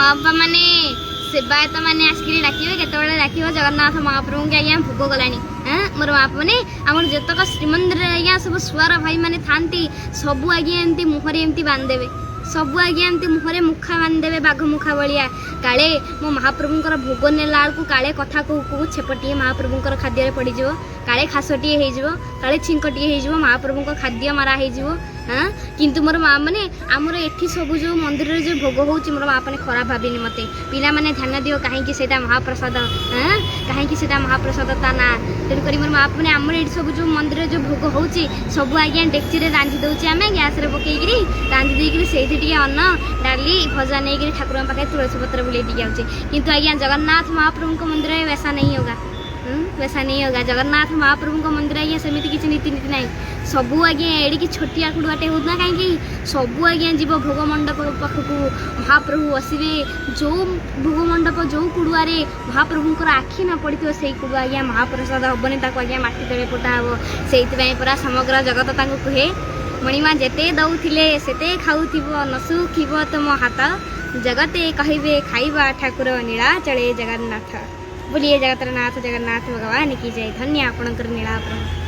महाबापा माने सेवायत मैंने आसिक डाकिबे केतबेले डाकिबो जगन्नाथ महाप्रभु के आज्ञा भोग गलानी मोर महाबापा मैंने आमर जतक श्रीमंदिर आज्ञा सब छुआर भाई मैंने थांती सबू आज्ञा एमती मुहरे एमती बांधदेवे सबू आज्ञा एमती मुहरे मुखा बांधदेवे बाघ मुखा भलिया काले मो महाप्रभुंकर भोग नेला को काले कथा कहू छेपटिए महाप्रभुंकर खाद्य पड़ज काले खासटे हो काले छिंकटे हो महाप्रभुंकर खाद्य मारा हो हाँ किंतु मोर माँ मैंने आमर एठी सब जो मंदिर जो भोग हो मोर माँ मैंने खराब भाविनी मत पिला मैंने ध्यान दियो कहीं महाप्रसाद हाँ कहीं महाप्रसाद ता ना तेणुक मोर माँ मैंने आमर ये सब जो मंदिर जो भोग हो सब आज्ञा डेक्ची रांधि दौचे आम गैस पकईकि रांधि देकर से अन्न डाली भजा नहीं ठाकुर पाखे तुलसी पत्र बुले जाऊे किंतु आज्ञा जगन्नाथ महाप्रभु मंदिर में वैसा नहीं होगा वैसा नहीं होगा जगन्नाथ महाप्रभु मंदिर आज्ञा सेमती किसी नीति नीति ना सबू आज्ञा एड़ी छोटिया कुड़ुआटे होना कहीं सबू आज्ञा जीव भोग मंडप पाखक महाप्रभु बसवे जो भोग मंडप जो कुड़ुआरे महाप्रभुंर आखि न पड़ो से कुड़ुआ आज्ञा महाप्रसाद हेनी आज्ञा मटी तले पोटा हे से पूरा समग्र जगत कहे मणिमा जेते दौले सेते खाऊथिबो न सुखिबो तुम हाथ जगते कहिबे खाइबा ठाकुर नीलाचले जगन्नाथ बोलिए जगतर नाथ जगन्नाथ भगवान की जय धन्य आपणकर नीला प्रभु।